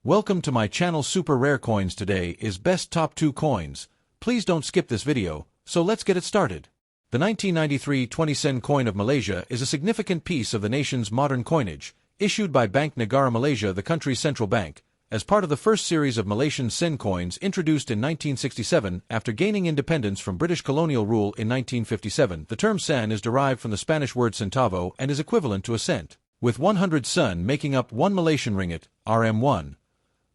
Welcome to my channel. Super Rare Coins. Today is best top 2 coins. Please don't skip this video, so let's get it started. The 1993 20-sen coin of Malaysia is a significant piece of the nation's modern coinage, issued by Bank Negara Malaysia, the country's central bank, as part of the first series of Malaysian sen coins introduced in 1967 after gaining independence from British colonial rule in 1957. The term sen is derived from the Spanish word centavo and is equivalent to a cent, with 100 sen making up 1 Malaysian ringgit, RM1.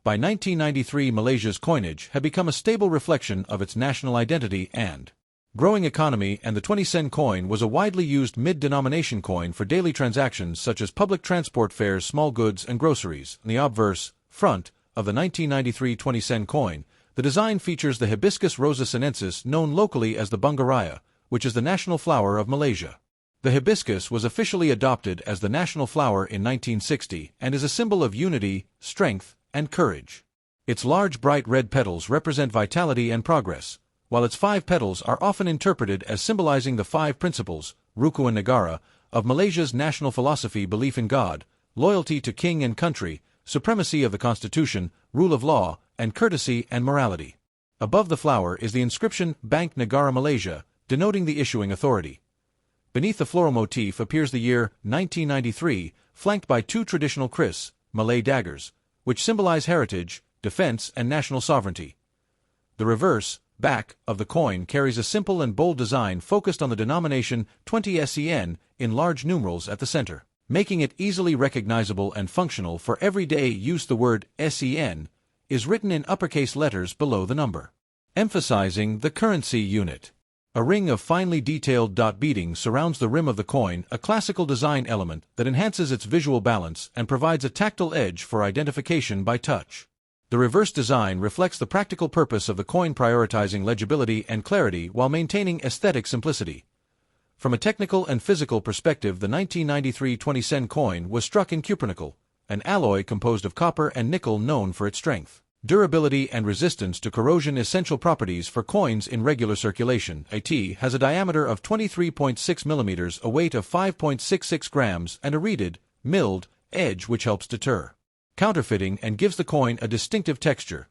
By 1993, Malaysia's coinage had become a stable reflection of its national identity and growing economy, and the 20-sen coin was a widely used mid-denomination coin for daily transactions such as public transport fares, small goods, and groceries. In the obverse front of the 1993 20-sen coin, the design features the hibiscus rosa sinensis, known locally as the bunga-raya, which is the national flower of Malaysia. The hibiscus was officially adopted as the national flower in 1960 and is a symbol of unity, strength, and courage. Its large bright red petals represent vitality and progress, while its 5 petals are often interpreted as symbolizing the 5 principles, Rukun Negara, of Malaysia's national philosophy: belief in God, loyalty to king and country, supremacy of the constitution, rule of law, and courtesy and morality. Above the flower is the inscription Bank Negara Malaysia, denoting the issuing authority. Beneath the floral motif appears the year 1993, flanked by 2 traditional kris, Malay daggers, which symbolize heritage, defense, and national sovereignty. The reverse, back, of the coin carries a simple and bold design focused on the denomination 20 sen in large numerals at the center, making it easily recognizable and functional for everyday use. The word sen is written in uppercase letters below the number, emphasizing the currency unit. A ring of finely detailed dot beading surrounds the rim of the coin, a classical design element that enhances its visual balance and provides a tactile edge for identification by touch. The reverse design reflects the practical purpose of the coin, prioritizing legibility and clarity while maintaining aesthetic simplicity. From a technical and physical perspective, the 1993 20-sen coin was struck in cupronickel, an alloy composed of copper and nickel known for its strength, durability, and resistance to corrosion, essential properties for coins in regular circulation. It has a diameter of 23.6 millimeters, a weight of 5.66 grams, and a reeded, milled edge which helps deter counterfeiting and gives the coin a distinctive texture.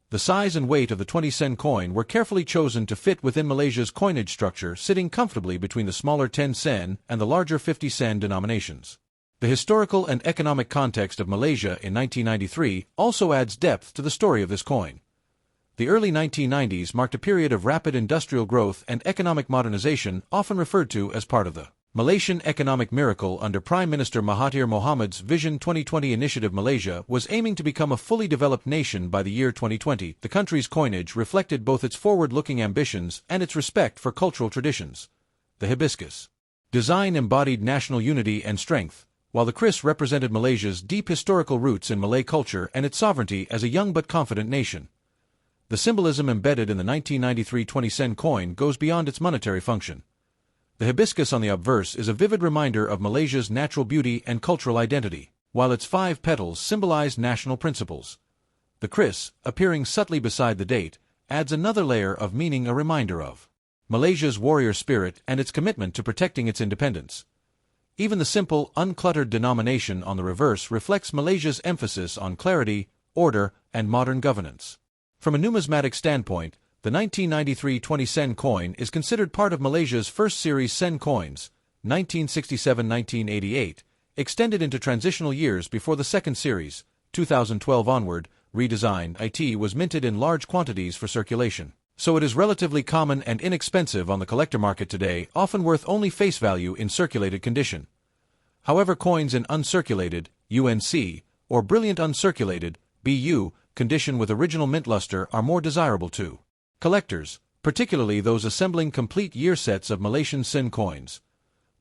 The size and weight of the 20-sen coin were carefully chosen to fit within Malaysia's coinage structure, sitting comfortably between the smaller 10-sen and the larger 50-sen denominations. The historical and economic context of Malaysia in 1993 also adds depth to the story of this coin. The early 1990s marked a period of rapid industrial growth and economic modernization, often referred to as part of the Malaysian economic miracle under Prime Minister Mahathir Mohamed's Vision 2020 initiative. Malaysia was aiming to become a fully developed nation by the year 2020. The country's coinage reflected both its forward-looking ambitions and its respect for cultural traditions. The hibiscus design embodied national unity and strength, while the kris represented Malaysia's deep historical roots in Malay culture and its sovereignty as a young but confident nation. The symbolism embedded in the 1993 20-sen coin goes beyond its monetary function. The hibiscus on the obverse is a vivid reminder of Malaysia's natural beauty and cultural identity, while its 5 petals symbolize national principles. The kris, appearing subtly beside the date, adds another layer of meaning, a reminder of Malaysia's warrior spirit and its commitment to protecting its independence. Even the simple, uncluttered denomination on the reverse reflects Malaysia's emphasis on clarity, order, and modern governance. From a numismatic standpoint, the 1993 20-sen coin is considered part of Malaysia's first series sen coins, 1967-1988, extended into transitional years before the second series, 2012 onward, redesign. It was minted in large quantities for circulation, so it is relatively common and inexpensive on the collector market today, often worth only face value in circulated condition. However, coins in uncirculated, UNC, or brilliant uncirculated, BU, condition with original mint luster are more desirable to collectors, particularly those assembling complete year sets of Malaysian sen coins.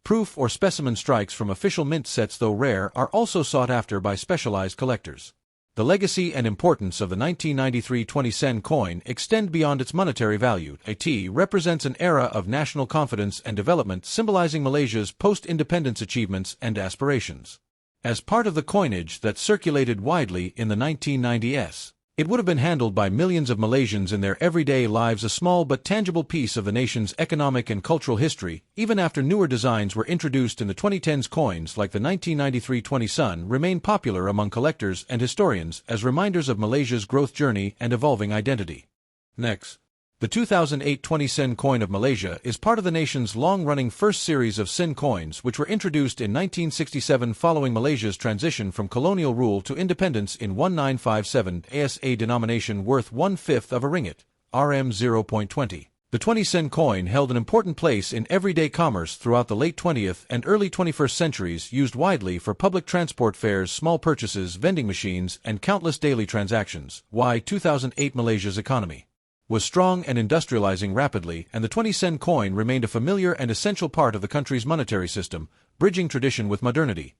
Proof or specimen strikes from official mint sets, though rare, are also sought after by specialized collectors. The legacy and importance of the 1993 20-sen coin extend beyond its monetary value. It represents an era of national confidence and development, symbolizing Malaysia's post-independence achievements and aspirations. As part of the coinage that circulated widely in the 1990s, It would have been handled by millions of Malaysians in their everyday lives, a small but tangible piece of the nation's economic and cultural history, even after newer designs were introduced in the 2010s. Coins like the 1993 20 Sun remain popular among collectors and historians as reminders of Malaysia's growth journey and evolving identity. Next, the 2008 20 Sen coin of Malaysia is part of the nation's long-running first series of Sen coins, which were introduced in 1967 following Malaysia's transition from colonial rule to independence in 1957 as a denomination worth 1/5 of a ringgit, RM 0.20. The 20 Sen coin held an important place in everyday commerce throughout the late 20th and early 21st centuries, used widely for public transport fares, small purchases, vending machines, and countless daily transactions. Why 2008 Malaysia's economy was strong and industrializing rapidly, and the 20 Sen coin remained a familiar and essential part of the country's monetary system, bridging tradition with modernity.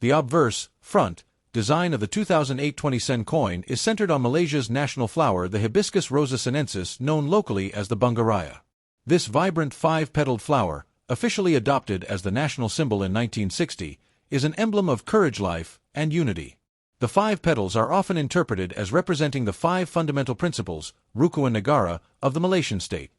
The obverse, front, design of the 2008 20 Sen coin is centered on Malaysia's national flower, the Hibiscus rosa sinensis, known locally as the bunga raya. This vibrant five-petaled flower, officially adopted as the national symbol in 1960, is an emblem of courage, life, and unity. The 5 petals are often interpreted as representing the 5 fundamental principles, Rukun Negara, of the Malaysian state: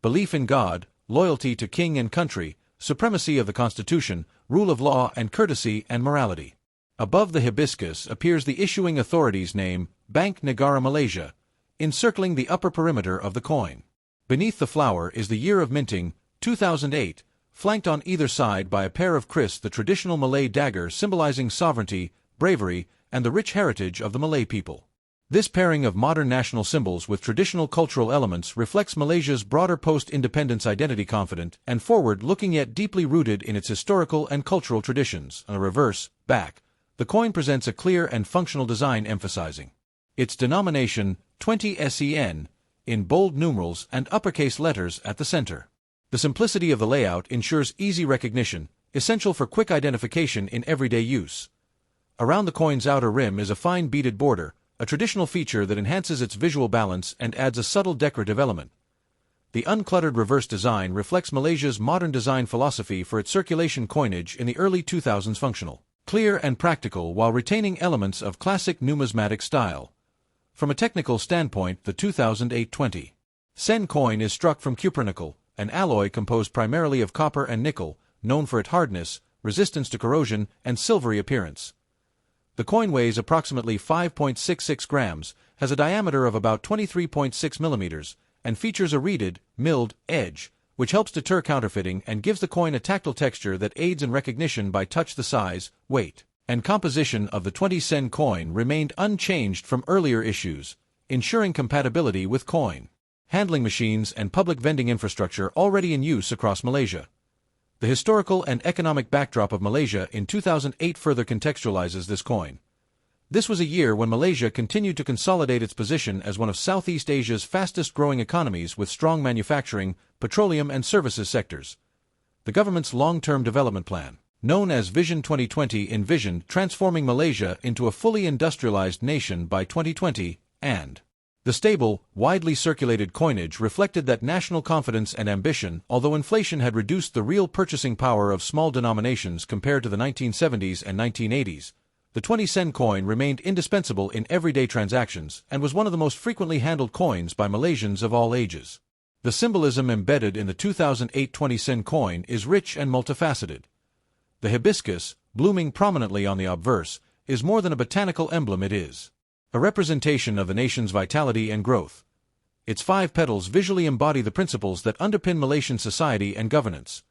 belief in God, loyalty to king and country, supremacy of the constitution, rule of law, and courtesy and morality. Above the hibiscus appears the issuing authority's name, Bank Negara Malaysia, encircling the upper perimeter of the coin. Beneath the flower is the year of minting, 2008, flanked on either side by a pair of kris, the traditional Malay dagger symbolizing sovereignty, bravery, and the rich heritage of the Malay people. This pairing of modern national symbols with traditional cultural elements reflects Malaysia's broader post-independence identity, confident and forward-looking yet deeply rooted in its historical and cultural traditions. On the reverse, back, the coin presents a clear and functional design emphasizing its denomination, 20 SEN, in bold numerals and uppercase letters at the center. The simplicity of the layout ensures easy recognition, essential for quick identification in everyday use. Around the coin's outer rim is a fine beaded border, a traditional feature that enhances its visual balance and adds a subtle decorative element. The uncluttered reverse design reflects Malaysia's modern design philosophy for its circulation coinage in the early 2000s, functional, clear and practical while retaining elements of classic numismatic style. From a technical standpoint, the 2008 20 Sen coin is struck from cupronickel, an alloy composed primarily of copper and nickel, known for its hardness, resistance to corrosion, and silvery appearance. The coin weighs approximately 5.66 grams, has a diameter of about 23.6 millimeters, and features a reeded, milled edge, which helps deter counterfeiting and gives the coin a tactile texture that aids in recognition by touch. The size, weight, and composition of the 20 Sen coin remained unchanged from earlier issues, ensuring compatibility with coin handling machines and public vending infrastructure already in use across Malaysia. The historical and economic backdrop of Malaysia in 2008 further contextualizes this coin. This was a year when Malaysia continued to consolidate its position as one of Southeast Asia's fastest-growing economies with strong manufacturing, petroleum and services sectors. The government's long-term development plan, known as Vision 2020, envisioned transforming Malaysia into a fully industrialized nation by 2020, and the stable, widely circulated coinage reflected that national confidence and ambition. Although inflation had reduced the real purchasing power of small denominations compared to the 1970s and 1980s, the 20 Sen coin remained indispensable in everyday transactions and was one of the most frequently handled coins by Malaysians of all ages. The symbolism embedded in the 2008 20 Sen coin is rich and multifaceted. The hibiscus, blooming prominently on the obverse, is more than a botanical emblem. It is a representation of the nation's vitality and growth. Its 5 petals visually embody the principles that underpin Malaysian society and governance.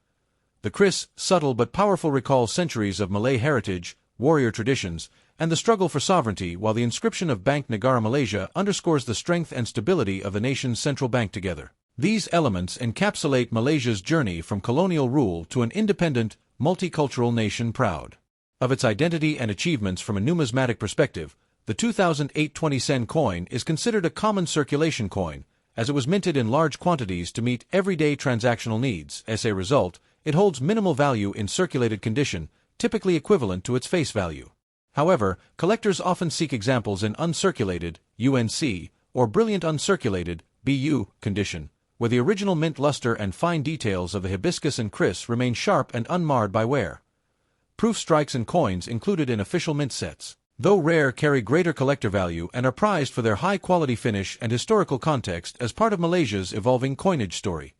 The kris, subtle but powerful, recalls centuries of Malay heritage, warrior traditions, and the struggle for sovereignty, while the inscription of Bank Negara Malaysia underscores the strength and stability of the nation's central bank. Together, these elements encapsulate Malaysia's journey from colonial rule to an independent, multicultural nation proud of its identity and achievements. From a numismatic perspective, the 2008 20 Sen coin is considered a common circulation coin, as it was minted in large quantities to meet everyday transactional needs. As a result, it holds minimal value in circulated condition, typically equivalent to its face value. However, collectors often seek examples in uncirculated (UNC) or brilliant uncirculated (BU) condition, where the original mint luster and fine details of the hibiscus and kris remain sharp and unmarred by wear. Proof strikes and coins included in official mint sets. Though rare, carry greater collector value and are prized for their high-quality finish and historical context as part of Malaysia's evolving coinage story.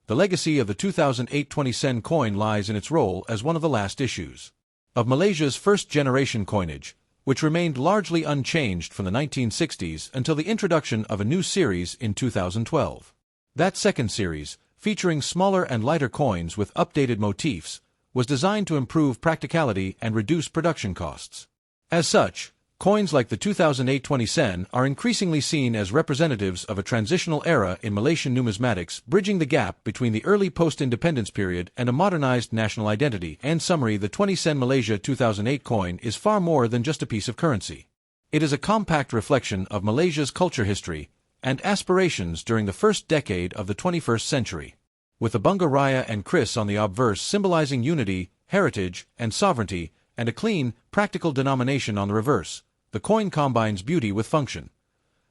The legacy of the 2008 20-sen coin lies in its role as one of the last issues of Malaysia's first-generation coinage, which remained largely unchanged from the 1960s until the introduction of a new series in 2012. That second series, featuring smaller and lighter coins with updated motifs, was designed to improve practicality and reduce production costs. As such, coins like the 2008 20-sen are increasingly seen as representatives of a transitional era in Malaysian numismatics, bridging the gap between the early post-independence period and a modernized national identity. And summary, the 20-sen Malaysia 2008 coin is far more than just a piece of currency. It is a compact reflection of Malaysia's culture history and aspirations during the first decade of the 21st century. With the Bunga Raya and Kris on the obverse symbolizing unity, heritage, and sovereignty, and a clean, practical denomination on the reverse, the coin combines beauty with function.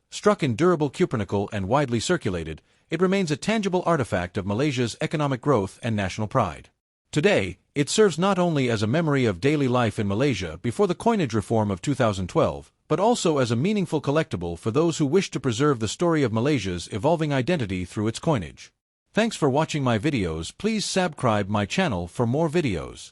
Struck in durable cupronickel and widely circulated, it remains a tangible artifact of Malaysia's economic growth and national pride. Today, it serves not only as a memory of daily life in Malaysia before the coinage reform of 2012, but also as a meaningful collectible for those who wish to preserve the story of Malaysia's evolving identity through its coinage. Thanks for watching my videos. Please subscribe my channel for more videos.